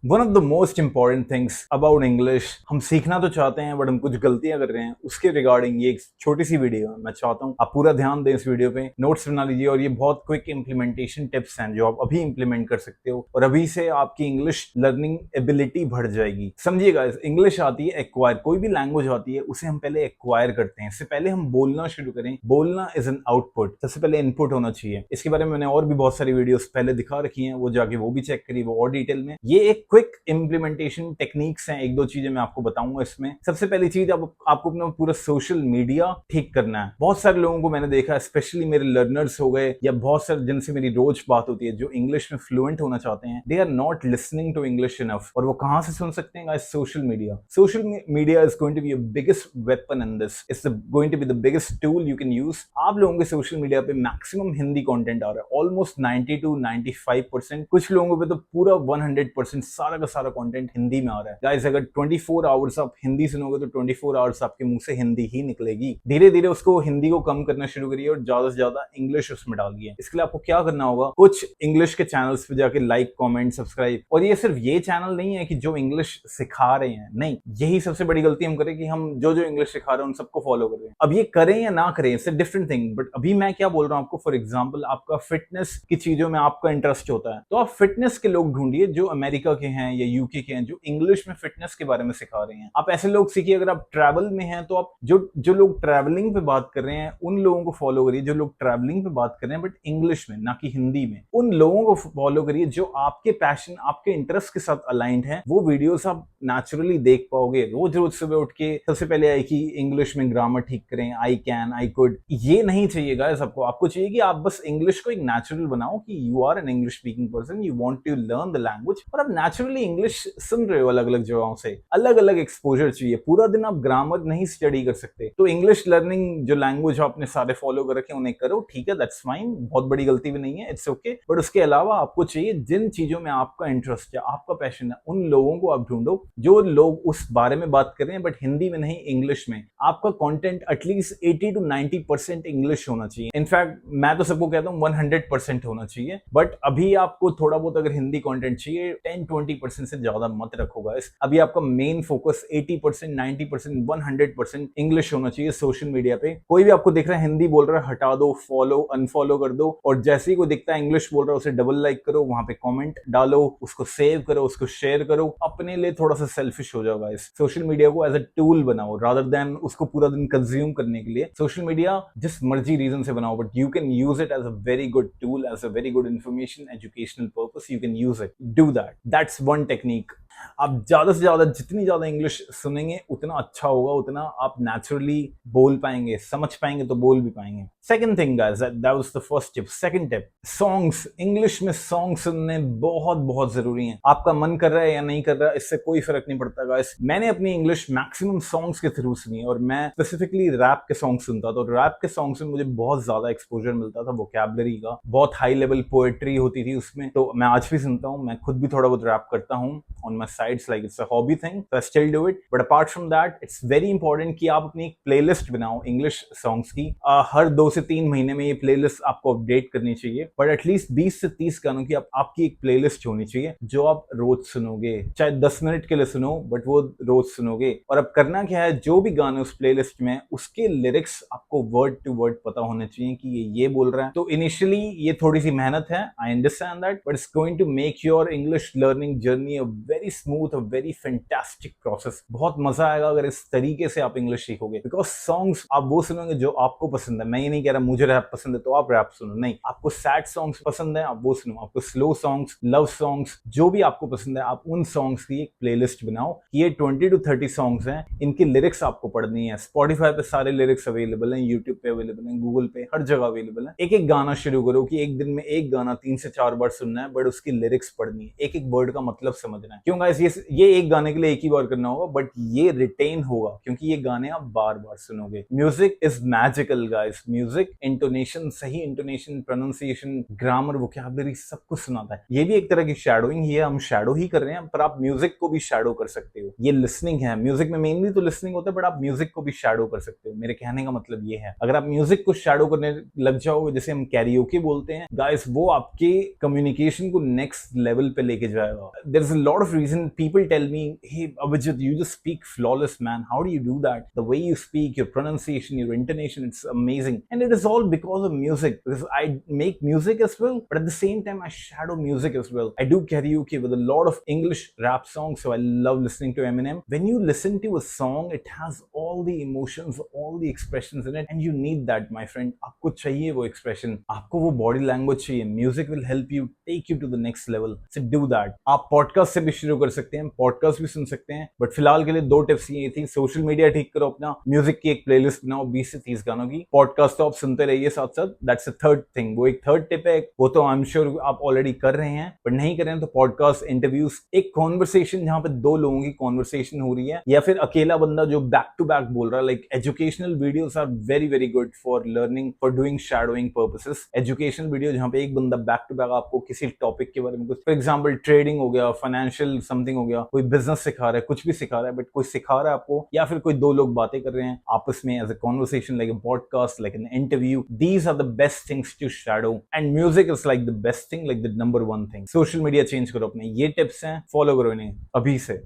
One of the most important things about English, हम सीखना तो चाहते हैं बट हम कुछ गलतियां कर रहे हैं। उसके रिगार्डिंग ये एक छोटी सी वीडियो है। मैं चाहता हूँ आप पूरा ध्यान दें इस वीडियो पे, नोट्स बना लीजिए और ये बहुत क्विक इंप्लीमेंटेशन टिप्स हैं जो आप अभी इंप्लीमेंट कर सकते हो और अभी से आपकी इंग्लिश लर्निंग एबिलिटी बढ़ जाएगी। समझिएगा, इंग्लिश आती है एक्वायर, कोई भी लैंग्वेज आती है उसे हम पहले एक्वायर करते हैं। इससे पहले हम बोलना शुरू करें, बोलना इज एन आउटपुट, सबसे पहले इनपुट होना चाहिए। इसके बारे में मैंने और भी बहुत सारी वीडियोस पहले दिखा रखी हैं, वो जाके वो भी चेक करिए, वो और डिटेल में। ये एक क्विक इंप्लीमेंटेशन टेक्निक्स हैं, एक दो चीजें मैं आपको बताऊंगा इसमें। सबसे पहली चीज, आपको अपना पूरा सोशल मीडिया ठीक करना है। बहुत सारे लोगों को मैंने देखा, स्पेशली मेरे लर्नर्स हो गए या बहुत सारे जिनसे मेरी रोज बात होती है जो इंग्लिश में फ्लुएंट होना चाहते हैं, they are not listening to English enough. और वो कहां से सुन सकते हैं guys? Social media. Social media is going to be your biggest weapon in this, it's going to be the biggest tool you can use. आप लोगों के सोशल मीडिया पे मैक्सिमम हिंदी कंटेंट आ रहा है, ऑलमोस्ट 90 to 95%। कुछ लोगों पे तो पूरा 100% सारा का सारा कंटेंट हिंदी में आ रहा है। गाइस, अगर 24 आवर्स आप हिंदी सुनोगे तो 24 आवर्स आपके मुंह से हिंदी ही निकलेगी। धीरे धीरे उसको हिंदी को कम करना शुरू करिए और ज्यादा से ज्यादा इंग्लिश उसमें डालिए। इसके लिए आपको क्या करना होगा, कुछ इंग्लिश के चैनल्स पे जाके लाइक, कमेंट, सब्सक्राइब। और ये सिर्फ ये चैनल नहीं है कि जो इंग्लिश सिखा रहे हैं, नहीं, यही सबसे बड़ी गलती हम करें कि हम जो जो इंग्लिश सिखा रहे हैं उन सबको फॉलो कर रहे हैं। अब ये करें या ना करें, it's a different thing. But अभी मैं क्या बोल रहा हूं आपको, फॉर एग्जाम्पल आपका फिटनेस की चीजों में आपका इंटरेस्ट होता है तो आप फिटनेस के लोग ढूंढिए जो अमेरिका के हैं या यूके के हैं, जो इंग्लिश में फिटनेस के बारे में सिखा रहे हैं। आप ऐसे लोग सीखिए। अगर आप ट्रैवल में हैं तो आप जो लोग ट्रैवलिंग पे बात कर रहे हैं उन लोगों को फॉलो करिए, जो लोग ट्रैवलिंग पे बात कर रहे हैं बट इंग्लिश में, ना कि हिंदी में। उन लोगों को फॉलो करिए जो आपके पैशन, आपके इंटरेस्ट के साथ अलाइंड है। वो वीडियोस आप नेचुरली देख पाओगे। रोज रोज सुबह उठ के सबसे पहले आए कि इंग्लिश में ग्रामर ठीक करें, आई कैन, आई कुड, ये नहीं चाहिए गाइस। आपको चाहिए कि आप बस इंग्लिश को एक नेचुरल बनाओ कि you are an English speaking person, you want to learn the language और आप नेचुरली इंग्लिश सुन रहे हो अलग अलग जगहों से। अलग अलग एक्सपोजर चाहिए। पूरा दिन आप ग्रामर नहीं स्टडी कर सकते, तो इंग्लिश लर्निंग जो लैंग्वेज आपने सारे फॉलो कर रखे उन्हें करो, ठीक है, दैट्स फाइन, बहुत बड़ी गलती भी नहीं है, इट्स ओके। बट उसके अलावा आपको चाहिए जिन चीजों में आपका इंटरेस्ट है, आपका पैशन है, उन लोगों को आप ढूंढो जो लोग उस बारे में बात कर रहे हैं बट हिंदी में नहीं, इंग्लिश में। आपका कंटेंट एटलीस्ट 80 to 90% इंग्लिश होना चाहिए। इनफैक्ट मैं तो सबको कहता हूँ 100% होना चाहिए। बट अभी आपको थोड़ा बहुत अगर हिंदी कंटेंट चाहिए, 10-20% से ज्यादा मत रखो गाइस। अभी आपका मेन फोकस 80%, 90%, 100% इंग्लिश होना चाहिए। सोशल मीडिया पे कोई भी आपको दिख रहा है हिंदी बोल रहा है, हटा दो, फॉलो अनफॉलो कर दो। और जैसे ही कोई दिखता है इंग्लिश बोल रहा है उसे डबल लाइक करो, वहां पे कमेंट डालो, उसको सेव करो, उसको शेयर करो। अपने लिए थोड़ा सा सेल्फिश हो जाओ गाइस। सोशल मीडिया को एज अ टूल बनाओ रादर देन उसको पूरा दिन कंज्यूम करने के लिए। सोशल मीडिया जिस मर्जी रीजन से बनाओ but you can use it as a very good tool, as a very good information educational purpose. You can use it, do that, that's one technique. आप ज्यादा से ज्यादा जितनी ज्यादा इंग्लिश सुनेंगे उतना अच्छा होगा, उतना आप नेचुरली बोल पाएंगे, समझ पाएंगे तो बोल भी पाएंगे। Second thing guys, that was the first tip. Second tip, songs. English में सॉन्ग सुनने बहुत बहुत जरूरी हैं। आपका मन कर रहा है या नहीं कर रहा है, इससे कोई फर्क नहीं पड़ता गाइस। मैंने अपनी इंग्लिश मैक्सिमम सॉन्ग्स के थ्रू सुनी है और मैं स्पेसिफिकली रैप के सॉन्ग सुनता था। और रैप के सॉन्ग्स में मुझे बहुत ज्यादा एक्सपोजर मिलता था वोकैबुलरी का, बहुत हाई लेवल पोएट्री होती थी उसमें। तो मैं आज भी सुनता हूँ, मैं खुद भी थोड़ा बहुत रैप करता हूँ on my sides, like it's a hobby thing, so I still do it. But apart from that, it's very important कि आप अपनी एक प्लेलिस्ट बनाओ इंग्लिश सॉन्ग्स की। हर 2 से 3 महीने में ये प्लेलिस्ट आपको अपडेट करनी चाहिए। बट एटलीस्ट 20 से 30 गानों की आपकी एक प्लेलिस्ट होनी चाहिए जो आप रोज सुनोगे, चाहे 10 मिनट के लिए सुनो बट वो रोज सुनोगे। और अब करना क्या है, जो भी गाने उस प्लेलिस्ट में, उसके लिरिक्स आपको वर्ड टू वर्ड पता होने चाहिए कि ये बोल रहा है। तो इनिशियली ये थोड़ी सी मेहनत है, I understand that, but it's going to make your English learning journey a very smooth, a very fantastic process. बहुत मजा आएगा अगर इस तरीके से आप इंग्लिश सीखोगे। बिकॉज सॉन्ग्स आप वो सुनोगे जो आपको पसंद है। मैं ये नहीं कह रहा मुझे रैप पसंद है तो आप रैप सुनो, नहीं। आपको सैड सॉन्ग्स पसंद है आप वो सुनो, आपको स्लो सॉन्ग्स, लव सॉन्ग्स, जो भी आपको पसंद है आप उन सॉन्ग्स की एक प्लेलिस्ट बनाओ कि ये 20 to 30 सॉन्ग्स हैं, इनकी लिरिक्स आपको पढ़नी है। स्पॉटिफाई पे सारे लिरिक्स अवेलेबल हैं, यूट्यूब पे अवेलेबल हैं, गूगल पे, हर जगह अवेलेबल है। एक एक गाना शुरू करो कि एक दिन में एक गाना 3 से 4 बार सुनना है, बट उसकी लिरिक्स पढ़नी है, एक एक वर्ड का मतलब समझना है। क्यों गाइस? ये एक गाने के लिए एक ही बार करना होगा बट ये रिटेन होगा क्योंकि ये गाने आप बार बार सुनोगे। Music is magical guys. Music intonation, सही इंटोनेशन, प्रोनाउंसिएशन, ग्रामर, वोकैबुलरी सब कुछ सुनाता है। ये भी एक तरह की शैडोइंग ही है, हम शैडो ही कर रहे हैं, पर आप म्यूजिक को भी शैडो कर सकते हो। ये लिसनिंग है, म्यूजिक में मेनली तो लिसनिंग होता है बट आप म्यूजिक को भी शैडो कर सकते हो। मेरे कहने का मतलब ये है, अगर आप म्यूजिक को शैडो करने लग जाओगे, जैसे हम कैरियोके बोलते हैं गाइस, वो आपके कम्युनिकेशन को नेक्स्ट लेवल पे लेके जाएगा। There is a lot of of reason people tell me, hey Abhijit, you just speak flawless, man. How do you do that? The way you speak, your pronunciation, your intonation, it's amazing. And it is all because of music, because I make music as well, but at the same time I shadow music as well. I do karaoke with a lot of English rap songs, so I love listening to Eminem. When you listen to a song, it has all the emotions, all the expressions in it, and you need that, my friend. आपको चाहिए वो expression, आपको वो body language चाहिए. Music will help you take you to the next level. So do that. आप podcast से भी शुरू कर सकते हैं, podcast भी सुन सकते हैं, बट फिलहाल के लिए 2 टिप्स ये थी. सोशल मीडिया ठीक करो अपना, म्यूजिक की एक प्लेलिस्ट बनाओ 20 से 30 गानों की, पॉडकास्ट तो आप सुनते रहिए साथ साथ. That's a third thing. वो एक थर्ड टिप है, वो तो आई एम श्योर आप ऑलरेडी कर रहे हैं, बट नहीं कर रहे हैं तो पॉडकास्ट, इंटरव्यूज, एक कॉन्वर्सेशन जहां पे 2 लोगों की कॉन्वर्सेशन हो रही है, या फिर अकेला बंदा जो बैक टू बैक बोल रहा है. Like educational videos are very very good for learning, for doing shadowing purposes. Educational video जहां पे एक बंदा बैक टू बैक आपको किसी टॉपिक के बारे में कुछ, फॉर एग्जांपल ट्रेडिंग हो गया, फाइनेंशियल समथिंग हो गया, कोई बिजनेस सिखा रहा है, कुछ भी सिखा रहा है, बट कोई सिखा रहा है आपको, या फिर कोई 2 लोग बातें कर रहे हैं आपस में as a conversation, like a podcast, like an interview. These are the best things to shadow, and music is like the best thing, like the number 1 thing. Social media change करो अपने. ये टिप्स हैं, follow करो इन्हें अभी से.